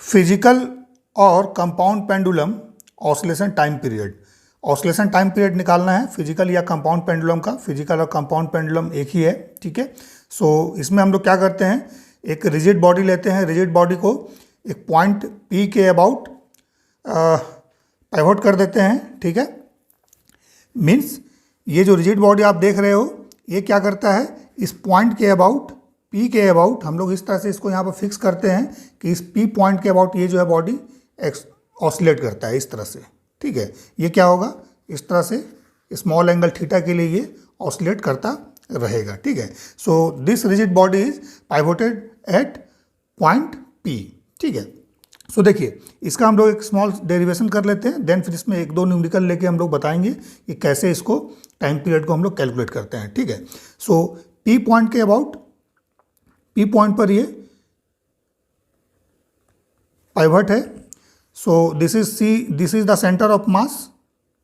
Physical और compound pendulum oscillation time period. Oscillation time period निकालना है फिजिकल या कंपाउंड पेंडुलम का। फिजिकल और कंपाउंड पेंडुलम एक ही है, ठीक है। सो इसमें हम लोग क्या करते हैं, एक रिजिड बॉडी लेते हैं। रिजिड बॉडी को एक पॉइंट P के अबाउट पाइवोट कर देते हैं, ठीक है। मीन्स ये जो रिजिड बॉडी आप देख रहे हो ये क्या करता है, इस पॉइंट के अबाउट P के अबाउट हम लोग इस तरह से इसको यहाँ पर फिक्स करते हैं कि इस P पॉइंट के अबाउट ये जो है बॉडी ऑसिलेट करता है इस तरह से, ठीक है। ये क्या होगा, इस तरह से स्मॉल एंगल थीटा के लिए ये ऑसिलेट करता रहेगा, ठीक है। So this rigid body is pivoted at point P, ठीक है। सो देखिए इसका हम लोग एक स्मॉल डेरिवेशन कर लेते हैं, देन फिर इसमें एक दो न्यूमेरिकल लेके हम लोग बताएंगे कि कैसे इसको टाइम पीरियड को हम लोग कैलकुलेट करते हैं, ठीक है। सो P पॉइंट के अबाउट, P पॉइंट पर ये पाइवट है। So this is the centre of mass,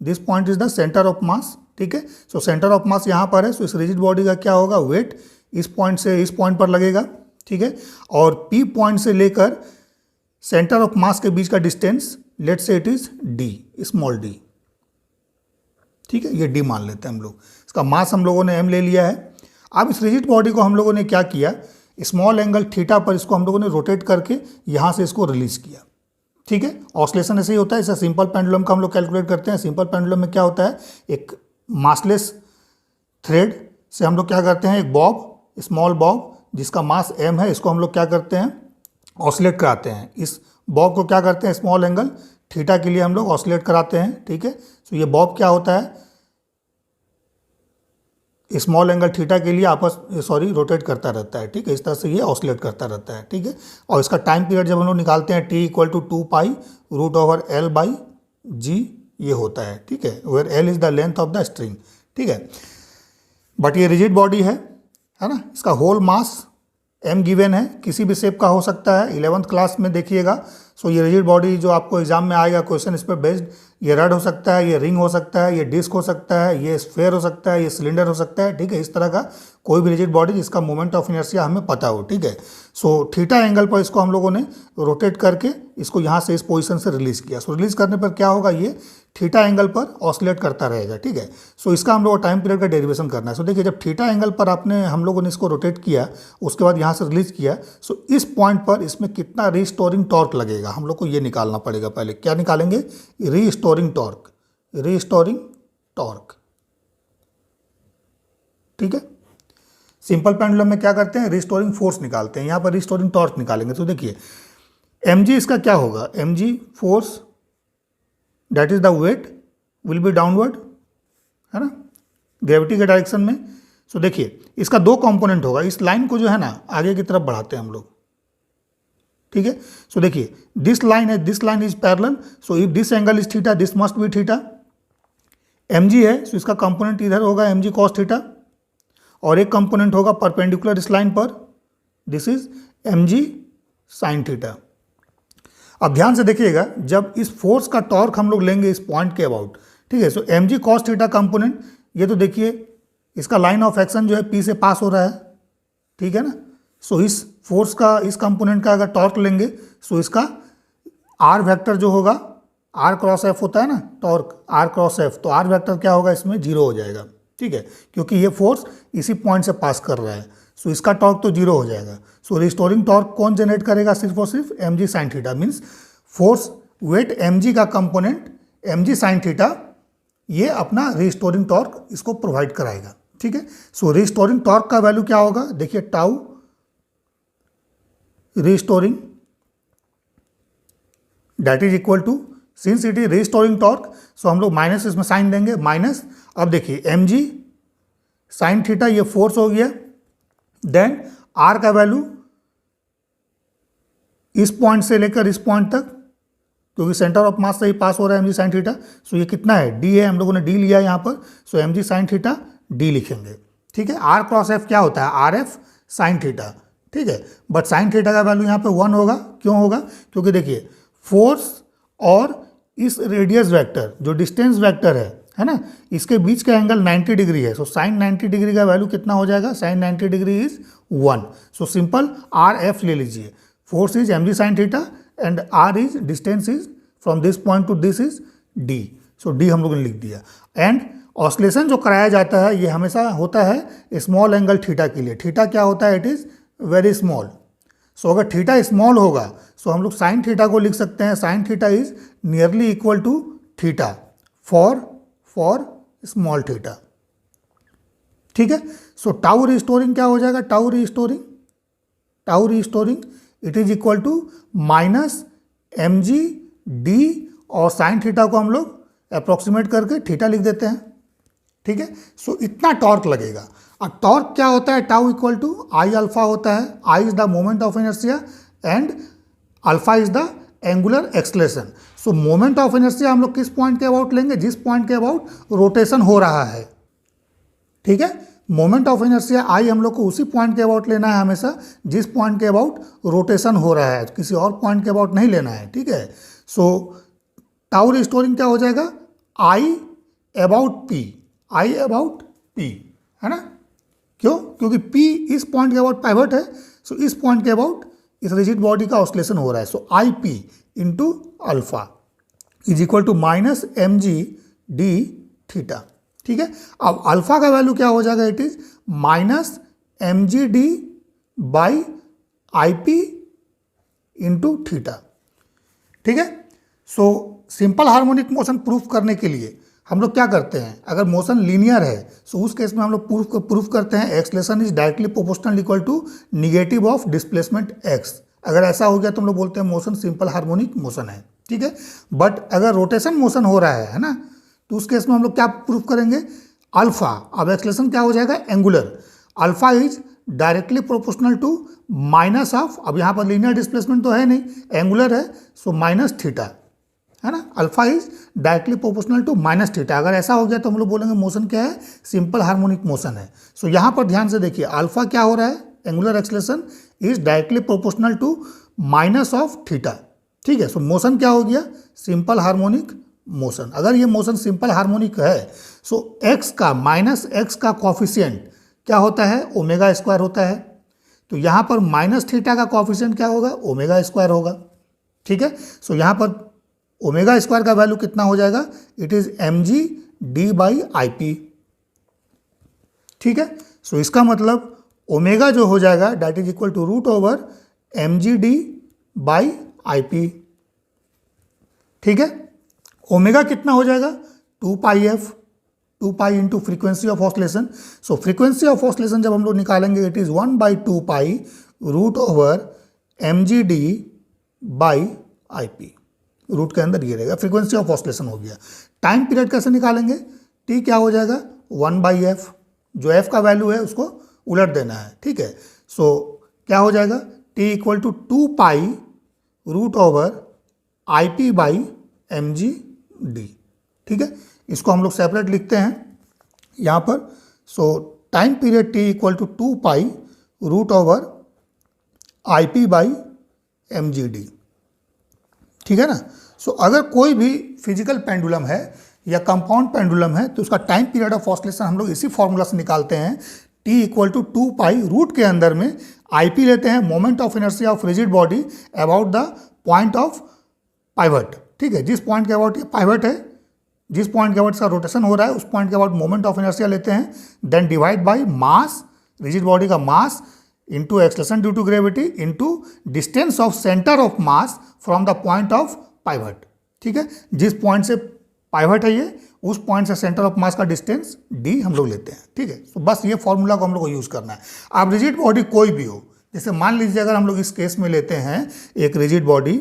this point is the centre of mass, ठीक है। सो सेंटर ऑफ मास यहाँ पर है। सो इस रिजिड बॉडी का क्या होगा, वेट इस पॉइंट से इस पॉइंट पर लगेगा, ठीक है। और P पॉइंट से लेकर सेंटर ऑफ मास के बीच का distance let's say it is D, small d, ठीक है। ये D मान लेते हैं हम लोग। इसका मास हम लोगों ने M ले लिया है। अब इस रिजिड बॉडी को हम लोगों ने क्या किया, स्मॉल एंगल थीटा पर इसको हम लोगों ने रोटेट करके यहाँ से इसको रिलीज किया, ठीक है। ऑसिलेशन ऐसे ही होता है। इसे सिंपल पेंडुलम का हम लोग कैलकुलेट करते हैं। सिंपल पेंडुलम में क्या होता है, एक मासलेस थ्रेड से हम लोग क्या करते हैं, एक बॉब, स्मॉल बॉब जिसका मास M है, इसको हम लोग क्या करते हैं, ऑसिलेट कराते हैं। इस बॉब को क्या करते हैं, स्मॉल एंगल थीटा के लिए हम लोग ऑसिलेट कराते हैं, ठीक है। सो ये बॉब क्या होता है, स्मॉल एंगल थीटा के लिए रोटेट करता रहता है, ठीक है। इस तरह से ये ऑसिलेट करता रहता है, ठीक है। और इसका टाइम पीरियड जब हम लोग निकालते हैं T = 2π√L/G ये होता है, ठीक है। Where L is the length of the string, ठीक है। बट ये रिजिड बॉडी है ना। इसका होल मास M गिवन है, किसी भी शेप का हो सकता है। 11th क्लास में देखिएगा। सो ये रिजिड बॉडी जो आपको एग्जाम में आएगा क्वेश्चन इस पर बेस्ड, ये रड हो सकता है, ये रिंग हो सकता है, ये डिस्क हो सकता है, ये स्फेयर हो सकता है, ये सिलेंडर हो सकता है, ठीक है। इस तरह का कोई भी रिजिड बॉडी जिसका मोमेंट ऑफ इनर्शिया हमें पता हो, ठीक है। सो थीटा एंगल पर इसको हम लोगों ने रोटेट करके इसको यहाँ से इस पोजीशन से रिलीज किया। सो रिलीज करने पर क्या होगा, ये थीटा एंगल पर ऑसिलेट करता रहेगा, ठीक है। सो इसका हम लोग को टाइम पीरियड का डेरिवेशन करना है। सो देखिए जब थीटा एंगल पर हम लोगों ने इसको रोटेट किया, उसके बाद यहाँ से रिलीज किया, सो इस पॉइंट पर इसमें कितना रीस्टोरिंग टॉर्क लगेगा हम लोग को ये निकालना पड़ेगा। पहले क्या निकालेंगे, रीस्टोरिंग टॉर्क, रीस्टोरिंग टॉर्क, ठीक है। सिंपल पेंडुलम में क्या करते हैं, रिस्टोरिंग फोर्स निकालते हैं, यहाँ पर रिस्टोरिंग टॉर्क निकालेंगे। तो देखिए mg इसका क्या होगा, mg force that is the weight will be downward, है ना, ग्रेविटी के डायरेक्शन में। सो देखिए इसका दो कंपोनेंट होगा। इस लाइन को जो है ना आगे की तरफ बढ़ाते हैं हम लोग, ठीक है। सो देखिए this line is parallel, so if this angle is theta this must be theta. mg है, सो इसका कंपोनेंट इधर होगा mg cos थीटा, और एक कंपोनेंट होगा परपेंडिकुलर इस लाइन पर, this is mg sin theta. अब ध्यान से देखिएगा, जब इस फोर्स का टॉर्क हम लोग लेंगे इस पॉइंट के अबाउट, ठीक है। सो mg cos थीटा कंपोनेंट, ये तो देखिए इसका लाइन ऑफ एक्शन जो है P से पास हो रहा है, ठीक है ना। सो इस फोर्स का, इस कंपोनेंट का अगर टॉर्क लेंगे, सो इसका R वेक्टर जो होगा, R क्रॉस F होता है ना टॉर्क, R क्रॉस F, तो R वेक्टर क्या होगा, इसमें 0 हो जाएगा, ठीक है, क्योंकि ये फोर्स इसी पॉइंट से पास कर रहा है। सो इसका टॉर्क तो 0 हो जाएगा। सो रिस्टोरिंग टॉर्क कौन जनरेट करेगा, सिर्फ और सिर्फ mg sin theta. Means force weight mg का कंपोनेंट mg sin थीटा ये अपना रिस्टोरिंग टॉर्क इसको प्रोवाइड कराएगा, ठीक है। सो रिस्टोरिंग टॉर्क का वैल्यू क्या होगा, देखिए tau restoring that is equal to, since it is restoring torque, so हम लोग माइनस इसमें साइन देंगे, माइनस, अब देखिए mg sin थीटा ये फोर्स हो गया, देन R का वैल्यू इस पॉइंट से लेकर इस पॉइंट तक, क्योंकि सेंटर ऑफ मास से ही पास हो रहा है mg sin थीटा। सो ये कितना है, D है, हम लोगों ने D लिया यहाँ पर। सो mg sin थीटा D लिखेंगे, ठीक है। R क्रॉस F क्या होता है, RF sin थीटा, ठीक है। बट sin थीटा का वैल्यू यहाँ पे 1 होगा, क्यों होगा, क्योंकि देखिए फोर्स और इस रेडियस वेक्टर जो डिस्टेंस वेक्टर है ना, इसके बीच का एंगल 90 डिग्री है। सो साइन 90 डिग्री का वैल्यू कितना हो जाएगा, sine 90 degree is 1। So simple RF ले लीजिए, force is mg sin theta and R is distance is from this point to this is D. So D हम लोगों ने लिख दिया। एंड ऑसिलेशन जो कराया जाता है ये हमेशा होता है स्मॉल एंगल थीटा के लिए। थीटा क्या होता है? It is very small. So अगर थीटा स्मॉल होगा सो हम लोग साइन थीटा को लिख सकते हैं, sine theta is nearly equal to theta for small theta. ठीक है। सो टाउ रिस्टोरिंग क्या हो जाएगा? Tau restoring it is equal to minus M G D, और साइन थीटा को हम लोग अप्रोक्सीमेट करके थीटा लिख देते हैं। ठीक है। सो इतना टॉर्क लगेगा। और टॉर्क क्या होता है? Tau equal to I alpha होता है। I is the moment of inertia and alpha is the angular acceleration. So moment of inertia हम लोग किस पॉइंट के अबाउट लेंगे? जिस पॉइंट के अबाउट रोटेशन हो रहा है। ठीक है। मोमेंट ऑफ इनर्शिया आई हम लोग को उसी पॉइंट के अबाउट लेना है हमेशा जिस पॉइंट के अबाउट रोटेशन हो रहा है, किसी और पॉइंट के अबाउट नहीं लेना है। ठीक है। सो टाउ रिस्टोरिंग क्या हो जाएगा? आई about P, I about P, है ना? क्यों? क्योंकि P इस पॉइंट के अबाउट पाइवट है। सो इस पॉइंट के अबाउट इस रिजिड बॉडी का ऑसिलेशन हो रहा है। So I P into alpha is equal to minus M G D theta. ठीक है। अब अल्फा का वैल्यू क्या हो जाएगा? It is minus M G D by I P into theta. ठीक है। So simple harmonic motion proof करने के लिए हम लोग क्या करते हैं? अगर मोशन लीनियर है सो उस केस में हम लोग प्रूफ करते हैं acceleration is directly proportional equal to negative of displacement X. अगर ऐसा हो गया तो हम लोग बोलते हैं मोशन सिंपल हार्मोनिक मोशन है। ठीक है। बट अगर रोटेशन मोशन हो रहा है ना, तो उस केस में हम लोग क्या प्रूफ करेंगे? अल्फा। अब एक्सलेशन क्या हो जाएगा? Angular. Alpha is directly proportional to minus of, अब यहाँ पर लीनियर डिस्प्लेसमेंट तो है नहीं, एंगुलर है, सो माइनस थीटा, है ना? Alpha is directly proportional to minus theta. अगर ऐसा हो गया तो हम लोग बोलेंगे मोशन क्या है? सिंपल हार्मोनिक मोशन है। सो यहाँ पर ध्यान से देखिए, अल्फा क्या हो रहा है? Angular acceleration is directly proportional to minus of theta. ठीक है। सो मोशन क्या हो गया? Simple harmonic motion. अगर ये मोशन सिंपल हार्मोनिक है सो एक्स का माइनस एक्स का कॉफिशिएंट क्या होता है? ओमेगा स्क्वायर होता है। तो यहाँ पर माइनस थीटा का कॉफिशिएंट क्या होगा? ओमेगा स्क्वायर होगा। ठीक है। सो यहाँ पर ओमेगा स्क्वायर का वैल्यू कितना हो जाएगा? It is M G D by I P. ठीक है। सो इसका मतलब ओमेगा जो हो जाएगा that is equal to root over M G D by I P. ठीक है। ओमेगा कितना हो जाएगा? 2 pi F, 2 pi into frequency of oscillation. So frequency of oscillation जब हम लोग निकालेंगे it is 1/2 pi root over M G D by I P. Root के अंदर ये रहेगा, फ्रीक्वेंसी ऑफ ऑसिलेशन हो गया। टाइम पीरियड कैसे निकालेंगे? टी क्या हो जाएगा? 1/f, जो f का वैल्यू है उसको उलट देना है। ठीक है। सो क्या हो जाएगा? T equal to 2 pi root over I P by M G D. ठीक है। इसको हम लोग सेपरेट लिखते हैं यहाँ पर। So time period T equal to 2 pi root over I P by M G D. ठीक है ना। सो अगर कोई भी फिजिकल पेंडुलम है या कंपाउंड पेंडुलम है तो उसका टाइम पीरियड ऑफ ऑसिलेशन हम लोग इसी फॉर्मूला से निकालते हैं। T equal to 2 pi root के अंदर में आई पी लेते हैं, moment of inertia of rigid body about the point of pivot. ठीक है। जिस पॉइंट के अबाउट ये पाइवट है, जिस पॉइंट के अबाउट इसका रोटेशन हो रहा है उस पॉइंट के अबाउट मोमेंट ऑफ इनर्शिया लेते हैं, then divide by mass, rigid body का mass into acceleration due to gravity into distance of centre of mass from the point of pivot. ठीक है। जिस पॉइंट से पाइवट है ये, उस पॉइंट से सेंटर ऑफ मास का डिस्टेंस डी हम लोग लेते हैं। ठीक है। तो बस ये फॉर्मूला को हम लोग को यूज़ करना है। अब रिजिड बॉडी कोई भी हो, जैसे मान लीजिए अगर हम लोग इस केस में लेते हैं एक रिजिड बॉडी,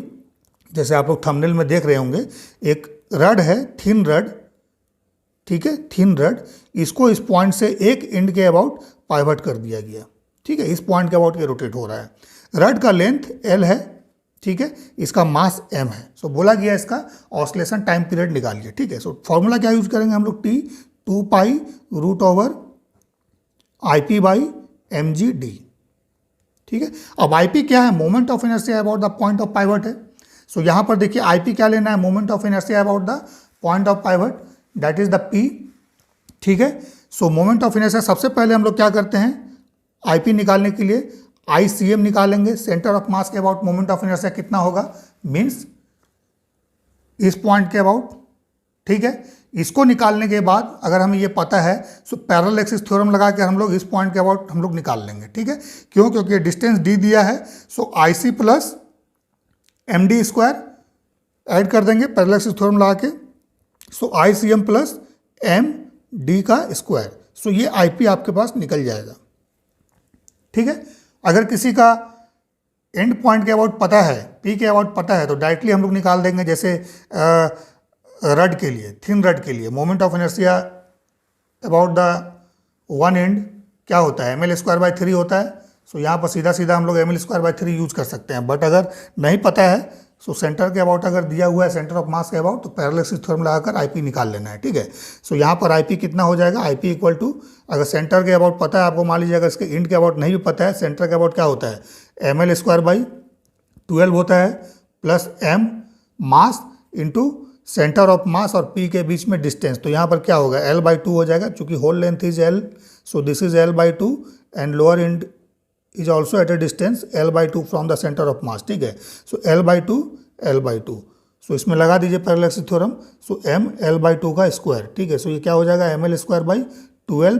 जैसे आप लोग थंबनेल में देख रहे होंगे, एक रड है, थिन रड। ठीक है। थिन रड, इसको इस पॉइंट से एक एंड के अबाउट पाइवट कर दिया गया। ठीक है। इस पॉइंट के अबाउट ये रोटेट हो रहा है। रड का लेंथ एल है। ठीक है। इसका मास एम है। सो बोला गया इसका ऑसिलेशन टाइम पीरियड निकालिए। ठीक है। सो फॉर्मूला क्या यूज करेंगे हम लोग? T 2 pi root over I P by M G D. ठीक है। अब आई पी क्या है? Moment of inertia about the point of pivot है। सो यहाँ पर देखिए आई पी क्या लेना है? Moment of inertia about the point of pivot, that is the P. ठीक है। सो मोमेंट ऑफ इनर्शिया सबसे पहले हम लोग क्या करते हैं? आई पी निकालने के लिए ICM निकालेंगे, सेंटर ऑफ मास के अबाउट मोमेंट ऑफ इनर्शिया कितना होगा, मीन्स इस पॉइंट के अबाउट, ठीक है। इसको निकालने के बाद अगर हमें ये पता है तो पैरेलल एक्सिस थ्योरम लगा के हम लोग इस पॉइंट के अबाउट हम लोग निकाल लेंगे, ठीक है। क्यों, क्योंकि डिस्टेंस d दिया है, सो IC plus MD square add कर देंगे पैरेलल एक्सिस थ्योरम लगा के, सो ICM प्लस MD का स्क्वायर, सो ये IP आपके पास निकल जाएगा, ठीक है। अगर किसी का एंड पॉइंट के अबाउट पता है, P के अबाउट पता है, तो डायरेक्टली हम लोग निकाल देंगे। जैसे रड के लिए, थिन रड के लिए moment of inertia about the one and क्या होता है, ml²/3 होता है। सो यहाँ पर सीधा सीधा हम लोग ml²/3 यूज कर सकते हैं। बट अगर नहीं पता है, सो सेंटर के अबाउट अगर दिया हुआ है, सेंटर ऑफ मास के अबाउट, तो पैरेलल एक्सिस थ्योरम लगाकर IP निकाल लेना है, ठीक है। सो यहाँ पर IP कितना हो जाएगा, IP इक्वल टू, अगर सेंटर के अबाउट पता है आपको, मान लीजिए अगर इसके एंड के अबाउट नहीं भी पता है, सेंटर के अबाउट क्या होता है, ml²/12 होता है, plus m mass into centre of मास और P के बीच में डिस्टेंस। तो यहाँ पर क्या होगा, L/2 हो जाएगा, चूंकि whole length is L, so this is L/2 and lower end is also at a distance L/2 from the centre of mass, ठीक है। सो L/2 सो इसमें लगा दीजिए parallel axis theorem, so m L/2 का square, ठीक है। सो ये क्या हो जाएगा, ml²/12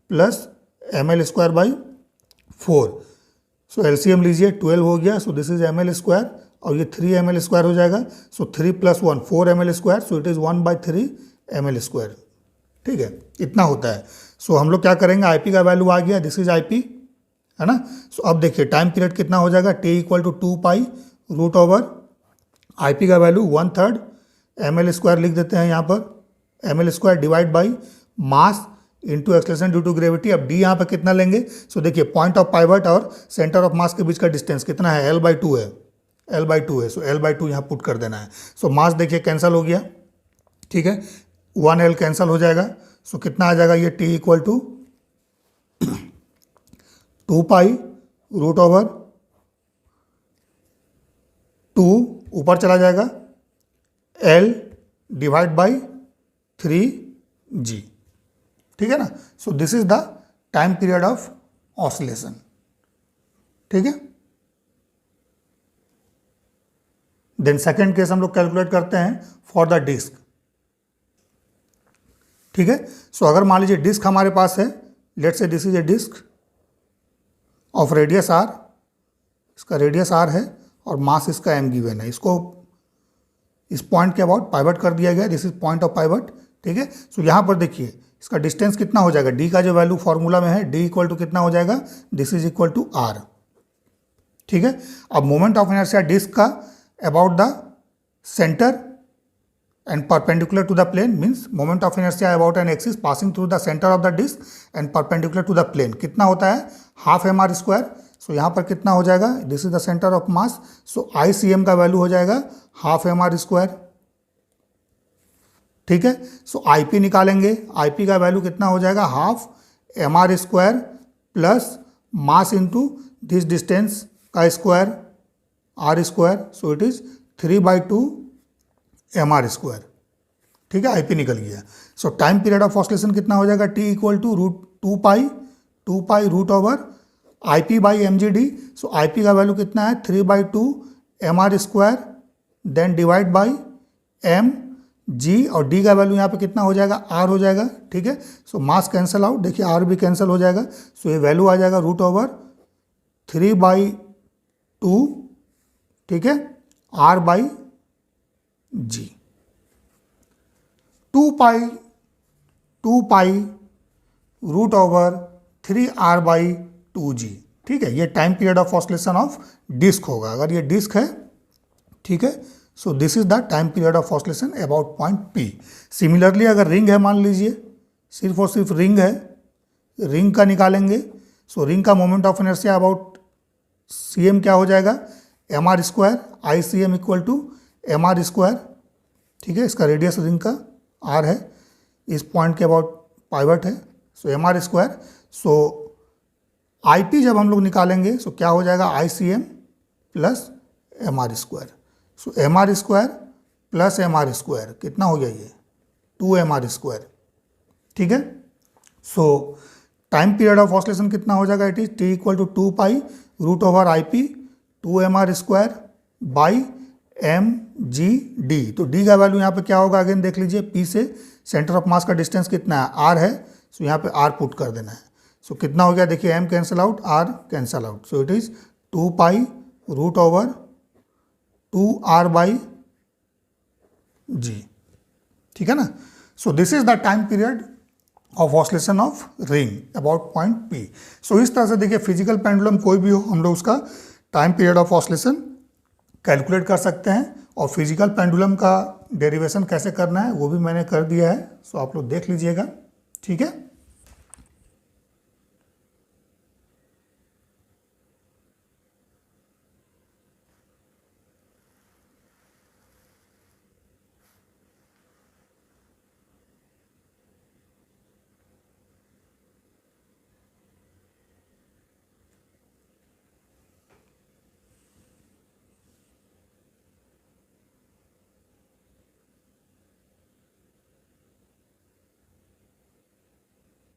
प्लस ml²/4, सो LCM लीजिए, 12 हो गया, सो दिस इज ml² और ये 3 ml² हो जाएगा, सो 3 + 1 4 ml², so it is 1/3 ml², ठीक है, इतना होता है। सो हम लोग क्या करेंगे, IP का वैल्यू आ गया, दिस इज IP, है ना। सो अब देखिए टाइम पीरियड कितना हो जाएगा, T = 2π√, IP का वैल्यू 1/3 ml² लिख देते हैं यहाँ पर, ml² divide by mass into acceleration due to gravity. अब D यहाँ पर कितना लेंगे, सो देखिए पॉइंट ऑफ पाइवट और सेंटर ऑफ मास के बीच का डिस्टेंस कितना है, L/2 है, सो L/2 यहाँ पुट कर देना है। सो मास देखिए कैंसिल हो गया, ठीक है, 1L कैंसिल हो जाएगा, सो कितना आ जाएगा ये, T = 2π√2 ऊपर चला जाएगा, L डिवाइड बाई 3G, ठीक है ना। So this is the time period of oscillation, ठीक है। देन सेकेंड केस हम लोग कैलकुलेट करते हैं फॉर द डिस्क, ठीक है। सो अगर मान लीजिए डिस्क हमारे पास है, let's say this is a disc of radius R, इसका रेडियस R है और मास इसका m गिवन है, इसको इस पॉइंट के अबाउट पाइवट कर दिया गया, this is point of pivot, ठीक है। सो यहाँ पर देखिए इसका डिस्टेंस कितना हो जाएगा, D का जो वैल्यू फॉर्मूला में है, D = कितना हो जाएगा, this is equal to R, ठीक है। अब मोमेंट ऑफ इनर्शिया डिस्क का about the centre and perpendicular to the plane, means moment of inertia about an axis passing through the center of the disc and perpendicular to the plane, कितना होता है, ½ mr²। सो यहाँ पर कितना हो जाएगा, this is the centre of mass, so ICM का value हो जाएगा ½ mr², ठीक है। सो IP निकालेंगे, IP का वैल्यू कितना हो जाएगा, ½ mr² plus mass into this distance का square r², so it is 3/2 mr², ठीक है। IP निकल गया। So time period of oscillation कितना हो जाएगा, T = 2π√, IP by mgd। So IP का वैल्यू कितना है, 3/2 mr², then divide by mg, और D का वैल्यू यहाँ पे कितना हो जाएगा, R हो जाएगा, ठीक है। सो मास कैंसिल आउट, देखिए R भी कैंसिल हो जाएगा, सो ये वैल्यू आ जाएगा √3/2, ठीक है, R/g, 2π√3R/2g, ठीक है। ये time period of oscillation of disc होगा, अगर ये डिस्क है, ठीक है। So this is the time period of oscillation about point P। Similarly अगर रिंग है, मान लीजिए सिर्फ और सिर्फ रिंग है, रिंग का निकालेंगे। सो रिंग का moment of inertia about CM क्या हो जाएगा, mr², ICM = mr², ठीक है। इसका रेडियस रिंग का R है, इस पॉइंट के अबाउट पाइवट है, सो mr²। सो IP जब हम लोग निकालेंगे, सो क्या हो जाएगा, ICM प्लस mr², सो mr² प्लस mr² कितना हो गया, ये 2 mr², ठीक है। So time period of oscillation कितना हो जाएगा, it is T = 2π root over I P 2mr² by mgd। तो d का वैल्यू यहाँ पे क्या होगा, अगेन देख लीजिए, p से सेंटर ऑफ मास का डिस्टेंस कितना है, r है, सो यहाँ पे r पुट कर देना है। सो कितना हो गया, देखिए m cancel out, r cancel out, so it is 2 pi root over 2r by g, ठीक है ना। So this is the time period of oscillation of ring about point P। सो इस तरह से देखिए फिजिकल पेंडुलम कोई भी हो, हम लोग उसका time period of oscillation calculate कर सकते हैं, और फिजिकल पेंडुलम का डेरिवेशन कैसे करना है वो भी मैंने कर दिया है, सो आप लोग देख लीजिएगा, ठीक है।